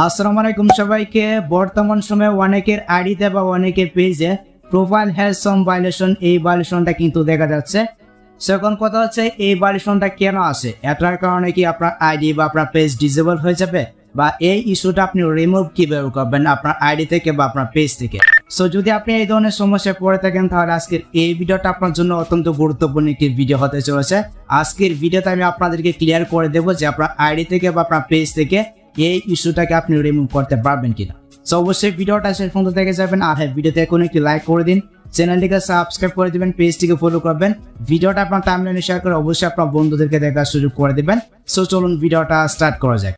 আসসালামু আলাইকুম সবাইকে। বর্তমান সময়ে অনেকের আইডিতে বা অনেকের পেজে প্রোফাইল হ্যাজ সাম ভায়োলেশন, এই ভায়োলেশনটা কিন্তু দেখা যাচ্ছে। এখন কথা হচ্ছে এই ভায়োলেশনটা কেন আসে, এটার কারণে কি আপনার আইডি বা আপনার পেজ ডিসেবল হয়ে যাবে, বা এই ইস্যুটা আপনি রিমুভ কিভাবে করবেন আপনার আইডি থেকে বা আপনার পেজ থেকে। সো যদি আপনি এই ধরনের সমস্যায় পড়ে থাকেন তাহলে আজকের এই ভিডিওটা আপনার জন্য অত্যন্ত গুরুত্বপূর্ণ একটি ভিডিও হতে চলেছে। আজকের ভিডিওতে আমি আপনাদেরকে ক্লিয়ার করে দেবো যে আপনার আইডি থেকে বা আপনার পেজ থেকে এই ইস্যুটাকে আপনি রিমুভ করতে পারবেন কিনা। সো অবশ্যই ভিডিওটা শেষ পর্যন্ত দেখে যাবেন। আর হ্যাঁ, ভিডিওতে এখন একটি লাইক করে দিন, চ্যানেলটিকে সাবস্ক্রাইব করে দিবেন, পেজটিকে ফলো করবেন, ভিডিওটা আপনার টাইমলাইনে শেয়ার করে অবশ্যই আপনার বন্ধুদেরকে দেখার সুযোগ করে দিবেন। সো চলুন ভিডিওটা স্টার্ট করা যাক।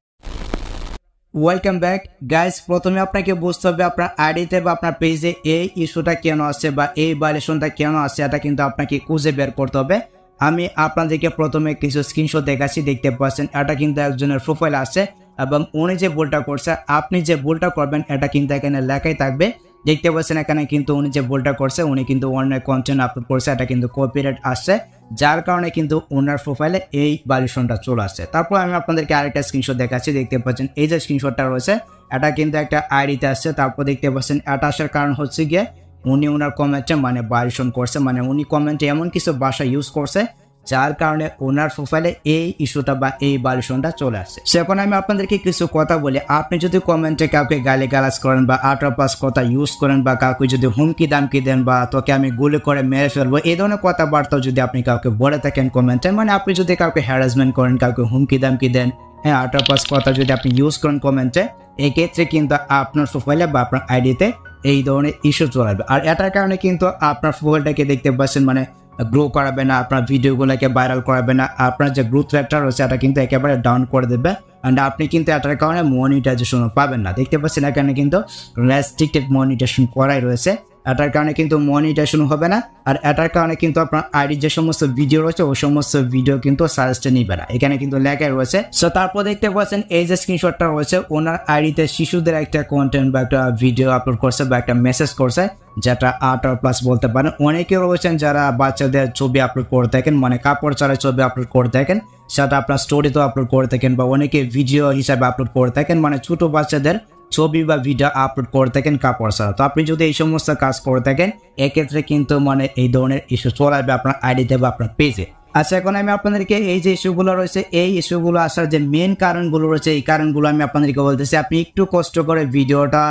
Welcome back guys. প্রথমে আপনাকে বুঝতে হবে আপনার আইডিতে বা আপনার পেজে এই ইস্যুটা কেন আসছে বা এই ভায়োলেশনটা কেন আসছে, এটা কিন্তু আপনাকে খুঁজে বের করতে হবে। আমি আপনাদেরকে প্রথমে কিছু স্ক্রিনশট দেখাচ্ছি, দেখতে পাচ্ছেন এটা কিন্তু একজনের প্রোফাইল আসছে এবং উনি যে ভুলটা করছে, আপনি যে ভুলটা করবেন এটা কিন্তু এখানে লেখাই থাকবে। দেখতে পাচ্ছেন এখানে কিন্তু উনি যে ভুলটা করছে, উনি কিন্তু অন্য কন্টেন্ট আপলোড করছে, এটা কিন্তু কপিরাইট আসছে, যার কারণে কিন্তু ওনার প্রোফাইলে এই ভায়োলেশনটা চলে আসছে। তারপর আমি আপনাদেরকে আরেকটা স্ক্রিনশট দেখাচ্ছি, দেখতে পাচ্ছেন এই যে স্ক্রিনশটটা রয়েছে এটা কিন্তু একটা আইডিতে আসছে। তারপর দেখতে পাচ্ছেন এটা আসার কারণ হচ্ছে গিয়ে উনি ওনার কমেন্টে মানে ভায়োলেশন করছে, মানে উনি কমেন্টে এমন কিছু ভাষা ইউজ করছে যার কারণে ওনার প্রোফাইলে এই ইস্যুটা বা এই ভায়োলেশনটা চলে আসছে। সেখানে আমি আপনাদেরকে কিছু কথা বলি, আপনি যদি কমেন্টে কাউকে গালিগালাজ করেন বা আটরাপাস কথা ইউজ করেন বা কাউকে যদি হুমকি দামকি দেন বা তোকে আমি গুলি করে মেরে ফেলবো, এই ধরনের কথাবার্তা যদি আপনি কাউকে বলে থাকেন কমেন্টে, মানে আপনি যদি কাউকে হ্যারাসমেন্ট করেন, কাউকে হুমকি দামকি দেন, হ্যাঁ আটরাপাস কথা যদি আপনি ইউজ করেন কমেন্টে, এক্ষেত্রে কিন্তু আপনার প্রোফাইলে বা আপনার আইডিতে এই ধরনের ইস্যু চলে আসবে। আর এটার কারণে কিন্তু আপনার প্রোফাইলটাকে দেখতে পাচ্ছেন মানে গ্রো করাবে না, আপনার ভিডিওগুলোকে ভাইরাল করাবে না, আপনার যে গ্রোথ রেটটা রয়েছে এটা কিন্তু একেবারে ডাউন করে দেবে। অ্যান্ড আপনি কিন্তু এটার কারণে মনিটাইজেশনও পাবেন না। দেখতে পাচ্ছেন এখানে কিন্তু রেস্ট্রিক্টেড মনিটাইজেশন করাই রয়েছে, এটার কারণে কিন্তু মনিটাইজেশন হবে না। আর এটার কারণে কিন্তু আপনার আইডির যে সমস্ত ভিডিও রয়েছে ওই সমস্ত ভিডিও কিন্তু সাজেস্টে নিবে না, এখানে কিন্তু লেখাই রয়েছে। সো তারপর দেখতে পাচ্ছেন এই যে স্ক্রিনশটটা রয়েছে, ওনার আইডিতে শিশুদের একটা কন্টেন্ট বা একটা ভিডিও আপলোড করছে বা একটা মেসেজ করছে, যেটা 8+ বলতে পারেন। অনেকে রয়েছেন যারা বাচ্চাদের ছবি আপলোড করে থাকেন, মানে কাপড় ছাড়া ছবি আপলোড করে থাকেন, সেটা আপনার স্টোরিতেও আপলোড করে থাকেন বা অনেকে ভিডিও হিসাবে আপলোড করে থাকেন, মানে ছোট বাচ্চাদের ছবি বা ভিডিও আপলোড করে থাকেন কাপড় ছাড়া। তো আপনি যদি এই সমস্ত কাজ করে থাকেন এক্ষেত্রে কিন্তু মানে এই ধরনের ইস্যু চলে আসবে আপনার আইডিতে বা আপনার পেজে। আচ্ছা, এখন আমি আপনাদেরকে এই যে ইস্যুগুলো রয়েছে, এই ইস্যুগুলো আসার যে মেন কারণগুলো রয়েছে, এই কারণগুলো আমি আপনাদেরকে বলতেছি, আপনি একটু কষ্ট করে ভিডিওটা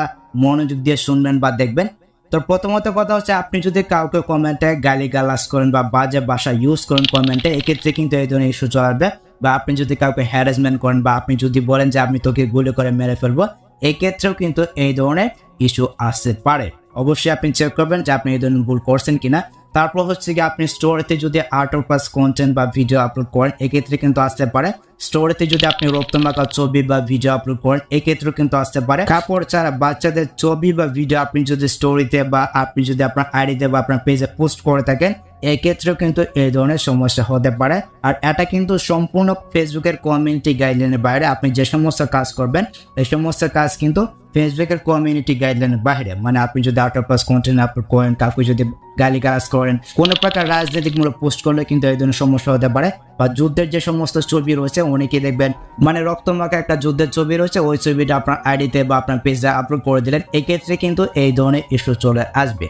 মনোযোগ দিয়ে শুনবেন বা দেখবেন। তো প্রথমত কথা হচ্ছে, আপনি যদি কাউকে কমেন্টে গালিগালাজ করেন বা বাজে ভাষা ইউজ করেন কমেন্টে, এক্ষেত্রে কিন্তু এই ধরনের ইস্যু চলে আসবে। বা আপনি যদি কাউকে হ্যারাসমেন্ট করেন বা আপনি যদি বলেন যে আমি তোকে গুলি করে মেরে ফেলবো, এক্ষেত্রেও কিন্তু এই ধরনের ইস্যু আসতে পারে। অবশ্যই আপনি চেক করবেন যে আপনি এই ধরনের ভুল করছেন কিনা। তারপর হচ্ছে কি, আপনি স্টোরিতে যদি 8+ কন্টেন্ট বা ভিডিও আপলোড করেন এক্ষেত্রে কিন্তু আসতে পারে। স্টোরিতে যদি আপনি রক্তমাখা ছবি বা ভিডিও আপলোড করেন এক্ষেত্রেও কিন্তু আসতে পারে। কাপড় ছাড়া বাচ্চাদের ছবি বা ভিডিও আপনি যদি স্টোরিতে বা আপনি যদি আপনার আইডিতে বা আপনার পেজে পোস্ট করে থাকেন এক্ষেত্রেও কিন্তু এই ধরনের সমস্যা হতে পারে। আর এটা কিন্তু সম্পূর্ণ ফেসবুকের কমিউনিটি গাইডলাইনের বাইরে। আপনি যে সমস্ত কাজ করবেন এই সমস্ত কাজ কিন্তু ফেসবুকের কমিউনিটি গাইডলাইনের বাইরে। মানে আপনি যদি 8+ কন্টেন্ট আপলোড করেন, কাউকে যদি গালিগালাজ করেন, কোনো প্রকার রাজনৈতিকমূলক পোস্ট করলে কিন্তু এই ধরনের সমস্যা হতে পারে। বা যুদ্ধের যে সমস্ত ছবি রয়েছে, অনেকে দেখবেন মানে রক্তমাখা একটা যুদ্ধের ছবি রয়েছে, ওই ছবিটা আপনার আইডিতে বা আপনার পেজে আপলোড করে দিলেন, এক্ষেত্রে কিন্তু এই ধরনের ইস্যু চলে আসবে।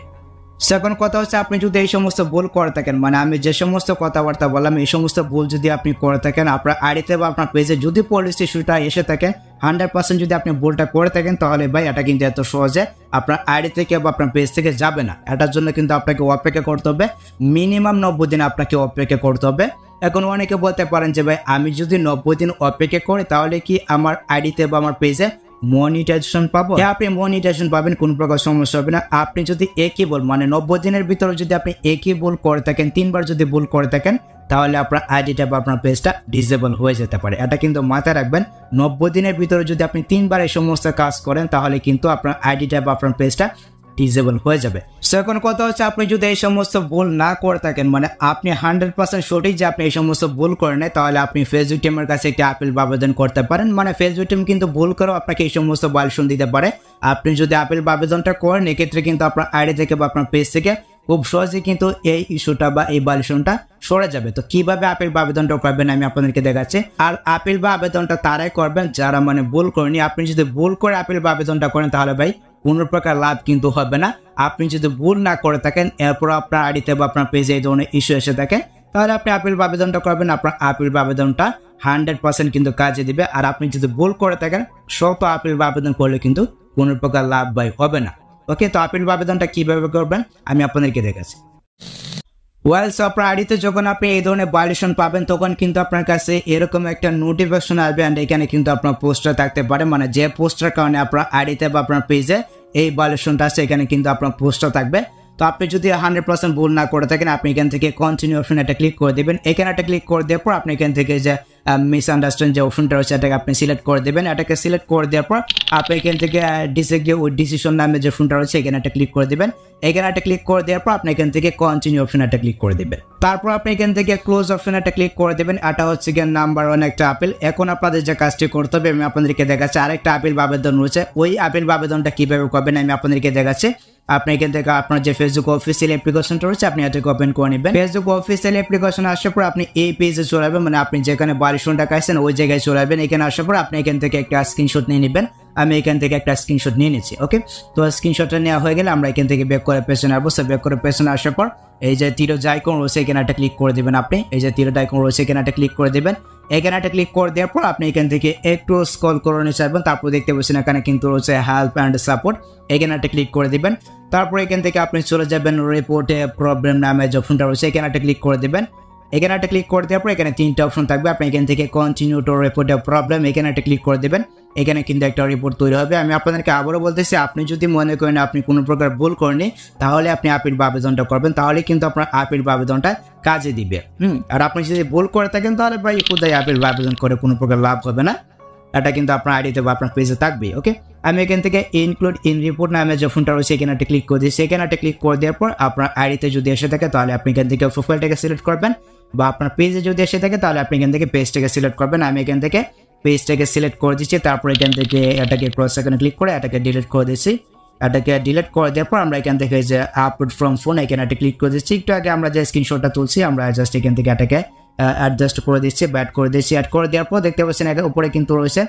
সেকেন্ড কথা হচ্ছে, আপনি যদি এই সমস্ত ভুল করে থাকেন, মানে আমি যে সমস্ত কথাবার্তা বললাম এই সমস্ত ভুল যদি আপনি করে থাকেন আপনার আইডিতে বা আপনার পেজে, যদি পলিসি ইস্যুটা এসে থাকে 100% যদি আপনি ভুলটা করে থাকেন, তাহলে ভাই এটা কিন্তু এত সহজে আপনার আইডি থেকে বা আপনার পেজ থেকে যাবে না। এটার জন্য কিন্তু আপনাকে অপেক্ষা করতে হবে, মিনিমাম 90 দিন আপনাকে অপেক্ষা করতে হবে। এখন অনেকে বলতে পারেন যে ভাই আমি যদি 90 দিন অপেক্ষা করি তাহলে কি আমার আইডিতে বা আমার পেজে মনিটাইজেশন পাবো? হ্যাঁ, আপনি মনিটাইজেশন পাবেন, কোনো প্রকার সমস্যা হবে না। আপনি যদি একই ভুল মানে 90 দিনের ভিতরে যদি আপনি একই ভুল করে থাকেন, 3বার যদি ভুল করে থাকেন, তাহলে আপনার আইডিটা বা আপনার পেজটা ডিসেবল হয়ে যেতে পারে। এটা কিন্তু মাথায় রাখবেন, 90 দিনের ভিতরে যদি আপনি 3বার এই সমস্ত কাজ করেন তাহলে কিন্তু আপনার আইডিটা বা আপনার পেজটা ডিসেবল হয়ে যাবে। এখন কথা হচ্ছে, আপনি যদি এই সমস্ত ভুল না করে থাকেন, মানে আপনি 100% সঠিক যে আপনি এই সমস্ত ভুল করে নেন, তাহলে আপনি ফেসবুক টিমের কাছে একটি আপিল আবেদন করতে পারেন। মানে ফেসবুক টিম কিন্তু ভুল করেও আপনাকে এই সমস্ত ভায়োলেশন দিতে পারে। আপনি যদি আপিল আবেদনটা করেন এক্ষেত্রে কিন্তু আপনার আইডি থেকে বা আপনার পেজ থেকে খুব সহজে কিন্তু এই ইস্যুটা বা এই ভায়োলেশনটা সরে যাবে। তো কিভাবে আপিল বা আবেদনটা করবেন আমি আপনাদেরকে দেখাচ্ছি। আর আপিল বা আবেদনটা তারাই করবেন যারা মানে ভুল করেনি। আপনি যদি ভুল করে আপিল বা আবেদনটা করেন তাহলে ভাই কোনো প্রকার লাভ কিন্তু হবে না। আপনি যদি ভুল না করে থাকেন এরপর আপনার আইডিতে বা আপনার পেজে এই ধরনের ইস্যু এসে থাকে তাহলে আপনি আপিল বা আবেদনটা করবেন, আপনার আপিল বা আবেদনটা 100% কিন্তু কাজে দিবে। আর আপনি যদি ভুল করে থাকেন শত আপিল বা আবেদন করলে কিন্তু কোনো প্রকার লাভ ভাই হবে না। ওকে, তো আপিল বা আবেদনটা কিভাবে করবেন আমি আপনাদেরকে দেখাচ্ছি। সো আপনার আইডিতে যখন আপনি এই ধরনের ভায়োলেশন পাবেন তখন কিন্তু আপনার কাছে এরকম একটা নোটিফিকেশন আসবে। অ্যান্ড এখানে কিন্তু আপনার পোস্টার থাকতে পারে, মানে যে পোস্টার কারণে আপনার আইডিতে বা আপনার পেজে এই ভায়োলেশনটা আছে এখানে কিন্তু আপনার পোস্টার থাকবে। তো আপনি যদি 100% ভুল না করে থাকেন আপনি এখান থেকে কন্টিনিউ অপশন এটা ক্লিক করে দেবেন। এখানে একটা ক্লিক করে দেওয়ার পর আপনি এখান থেকে যে মিসআন্ডারস্ট্যান্ড যে অপশনটা রয়েছে এটাকে আপনি সিলেক্ট করে দেবেন। এটাকে সিলেক্ট করে দেওয়ার পর আপনি এখান থেকে ডিসএগ্রি উইথ ডিসিশন নামে যে অপশনটা রয়েছে এখানে একটা ক্লিক করে দেবেন। এখানে একটা ক্লিক করে দেওয়ার পর আপনি এখান থেকে কন্টিনিউ অপশন একটা ক্লিক করে দেবেন। তারপর আপনি এখান থেকে ক্লোজ অপশন একটা ক্লিক করে দেবেন। এটা হচ্ছে গিয়ে নাম্বার 1 একটা আপিল। এখন আপনাদের যে কাজটি করতে হবে আমি আপনাদেরকে দেখাচ্ছি। আরেকটা আপিল বা আবেদন রয়েছে, ওই আপিল বা আবেদনটা কিভাবে করবেন আমি আপনাদেরকে দেখাচ্ছি। আপনি এখান থেকে আপনার যে ফেসবুক অফিসিয়াল অ্যাপ্লিকেশনটা রয়েছে আপনি এটাকে ওপেন করে নেবেন। ফেসবুক অফিসিয়াল অ্যাপ্লিকেশন আসার পর আপনি এই পেজে চলে যাবেন, মানে আপনি যেখানে ভায়োলেশনটা খাইছেন ওই জায়গায় চলে যাবেন। এখানে আসার পর আপনি এখান থেকে একটা স্ক্রিনশট নিয়ে নেবেন। আমি এখান থেকে একটা স্ক্রিনশট নিয়ে নিচ্ছি। ওকে, তো স্ক্রিনশটটা নেওয়া হয়ে গেলে আমরা এখান থেকে ব্যাক করে পেছনে আসবো। ব্যাক করে পেছনে আসার পর এই যে তীরজ আইকন রয়েছে এখানে একটা ক্লিক করে দেবেন। আপনি এই যে তীরজ আইকন রয়েছে এখানে একটা ক্লিক করে দেবেন। এখানে একটা ক্লিক করে দেওয়ার পর আপনি এখান থেকে একটু স্ক্রল করে নিয়ে আসবেন। তারপর দেখতে পাচ্ছেন এখানে কিন্তু রয়েছে হেল্প অ্যান্ড সাপোর্ট, এখানে একটা ক্লিক করে দিবেন। তারপর এখান থেকে আপনি চলে যাবেন রিপোর্টে প্রবলেম নামে যে অপশনটা রয়েছে এখানে একটা ক্লিক করে দেবেন। এখানে একটা ক্লিক করে দেওয়ার পর এখানে 3টা অপশন থাকবে। আপনি এখান থেকে continue to report A problem এখানে একটা ক্লিক করে দেবেন। এখানে কিন্তু একটা রিপোর্ট তৈরি হবে। আমি আপনাদেরকে আবারও বলতেছি আপনি যদি মনে করেন আপনি কোনো প্রকার ভুল করেননি তাহলে আপনি আপিল বা আবেদনটা করবেন, তাহলে কিন্তু আপনার আপিল বা আবেদনটা কাজে দিবে। আর আপনি যদি ভুল করে থাকেন তাহলে ভাই খুদাই আপিল বা আবেদন করে কোনো প্রকার লাভ হবে না। এটা কিন্তু আপনার আইডিতে বা আপনার পেজে থাকবে। ওকে, আমি এখান থেকে ইনক্লুড ইন রিপোর্ট নামে যে অপশনটা রয়েছে এখানে একটা ক্লিক করে দিচ্ছি। এখানে একটা ক্লিক করে দেওয়ার পর আপনার আইডিতে যদি এসে থাকে তাহলে আপনি এখান থেকে প্রোফাইলটাকে সিলেক্ট করবেন, বা আপনার পেজে যদি এসে থাকে তাহলে আপনি এখান থেকে পেজটাকে সিলেক্ট করবেন। আমি এখান থেকে পেজটাকে সিলেক্ট করে দিচ্ছি। তারপর এখান থেকে এটাকে ক্রস আইকনে ক্লিক করে এটাকে ডিলিট করে দিচ্ছি। এটাকে ডিলিট করে দেওয়ার পর আমরা এখান থেকে যে আপলোড ফ্রম ফোন এখানে একটা ক্লিক করে দিচ্ছি। একটু আগে আমরা যে স্ক্রিনশটটা তুলছি আমরা জাস্ট এখান থেকে এটাকে অ্যাডজাস্ট করে দিচ্ছি, ব্যাড করে দিচ্ছি। অ্যাড করে দেওয়ার পর দেখতে পাচ্ছেন উপরে কিন্তু রয়েছে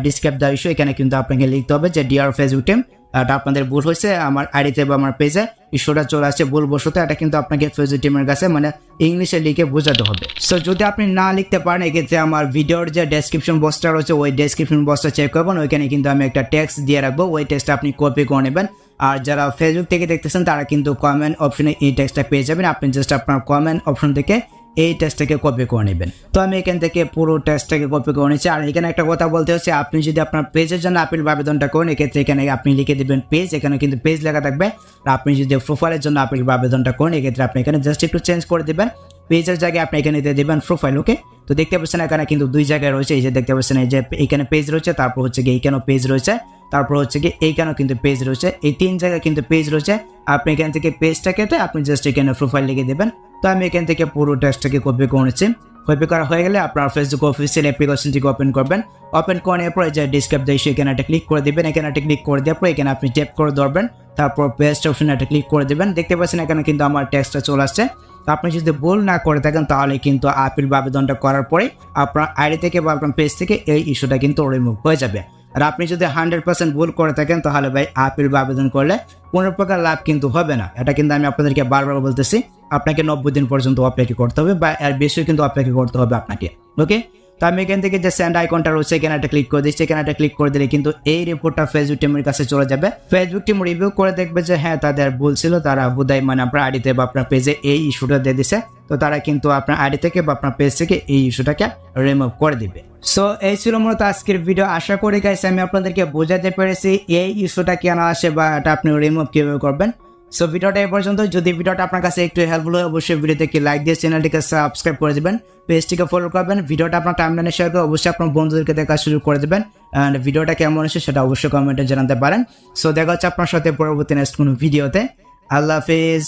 ডিসক্রাইব দ্য ইস্যু। এখানে কিন্তু আপনাকে লিখতে হবে যে ডিয়ার ফেসবুক টিম, এটা আপনাদের ভুল হয়েছে, আমার আইডিতে বা আমার পেজে ইস্যুটা চলে আসছে ভুলবশত। এটা কিন্তু আপনাকে ফেসবুক টিমের কাছে মানে ইংলিশে লিখে বোঝাতে হবে। সো যদি আপনি না লিখতে পারেন এক্ষেত্রে আমার ভিডিওর যে ডেসক্রিপশন বক্সটা রয়েছে ওই ডেসক্রিপশন বক্সটা চেক করবেন, ওইখানে কিন্তু আমি একটা টেক্সট দিয়ে রাখবো, ওই টেক্সটটা আপনি কপি করে নেবেন। আর যারা ফেসবুক থেকে দেখতেছেন তারা কিন্তু কমেন্ট অপশনে এই টেক্সটটা পেয়ে যাবেন। আপনি জাস্ট আপনার কমেন্ট অপশন থেকে এই টেক্সটটাকে কপি করে নেবেন। তো আমি এখান থেকে পুরো টেক্সটটাকে কপি করে নিচ্ছি। আর এখানে একটা কথা বলতে হচ্ছে আপনি যদি আপনার পেজের জন্য আপিল বা আবেদনটা করেন এক্ষেত্রে এখানে আপনি লিখে দেবেন পেজ, এখানে কিন্তু পেজ লেখা থাকবে। আর আপনি যদি প্রোফাইলের জন্য আপিল বা আবেদনটা করেন এক্ষেত্রে আপনি এখানে জাস্ট একটু চেঞ্জ করে দেবেন, পেজের জায়গায় আপনি এখানে দিয়ে দেবেন প্রোফাইল। ওকে, তো দেখতে পাচ্ছেন এখানে কিন্তু দুই জায়গায় রয়েছে, এই যে দেখতে পাচ্ছেন এই যে এখানে পেজ রয়েছে, তারপর হচ্ছে কি এইখানেও পেজ রয়েছে, তারপর হচ্ছে কি এইখানেও কিন্তু পেজ রয়েছে, এই 3 জায়গায় কিন্তু পেজ রয়েছে। আপনি এখান থেকে পেজটা কেটে আপনি জাস্ট এখানে প্রোফাইল লিখে দেবেন। তো আমি এখান থেকে পুরো টেক্সটটাকে কপি করে নিচ্ছি। কপি করা হয়ে গেলে আপনার ফেসবুক অফিসিয়াল অ্যাপ্লিকেশনটিকে ওপেন করবেন। ওপেন করার পর যে ডিসক্রাইব দ্য ইস্যু এখানে একটা ক্লিক করে দিবেন। এখানে একটা ক্লিক করে দেওয়ার পর এখানে আপনি ট্যাপ করে ধরবেন, তারপর পেস্ট অপশনে একটা ক্লিক করে দিবেন। দেখতে পাচ্ছেন এখানে কিন্তু আমার টেক্সটটা চলে আসছে। তো আপনি যদি ভুল না করে থাকেন তাহলে কিন্তু আপিল বা আবেদনটা করার পরে আপনার আইডি থেকে বা আপনার পেজ থেকে এই ইস্যুটা কিন্তু রিমুভ হয়ে যাবে। আর আপনি যদি 100% ভুল করে থাকেন তাহলে ভাই আপিল বা আবেদন করলে কোনো প্রকার লাভ কিন্তু হবে না। এটা কিন্তু আমি আপনাদেরকে বারবার বলতেছি, আপনাকে 90 দিন পর্যন্ত অপেক্ষা করতে হবে বা এর বেশি কিন্তু অপেক্ষা করতে হবে আপনাকে। ওকে, তো আমি এখান থেকে যে সেন্ড আইকনটা রয়েছে এখানে একটা ক্লিক করে দিচ্ছি। এখানে একটা ক্লিক করে দিলে কিন্তু এই রিপোর্টটা ফেসবুক টিমের কাছে চলে যাবে। ফেসবুক টিম রিভিউ করে দেখবে যে হ্যাঁ তাদের ভুল ছিল, তারা বোধহয় মানে আপনার আইডিতে বা আপনার পেজে এই ইস্যুটা দিয়ে দিছে, তো তারা কিন্তু আপনার আইডি থেকে বা আপনার পেজ থেকে এই ইস্যুটাকে রিমুভ করে দিবে। সো এই ছিল মূলত আজকের ভিডিও। আশা করি গাইস আমি আপনাদেরকে বোঝাতে পেরেছি এই ইস্যুটা কেন আসে বা এটা আপনি রিমুভ কিভাবে করবেন। সো ভিডিওটা এই পর্যন্ত। যদি ভিডিওটা আপনার কাছে একটু হেল্পফুল হয় অবশ্যই ভিডিওতে একটি লাইক দিয়ে চ্যানেলটিকে সাবস্ক্রাইব করে দিবেন, পেজটিকে ফলো করবেন, ভিডিওটা আপনার টাইমলাইনে শেয়ার করে অবশ্যই আপনার বন্ধুদেরকে দেখার সুযোগ করে দেবেন। এন্ড ভিডিওটা কেমন হয়েছে সেটা অবশ্যই কমেন্টে জানাতে পারেন। সো দেখা হচ্ছে আপনার সাথে পরবর্তী নেক্সট কোনো ভিডিওতে। আল্লাহ হাফেজ।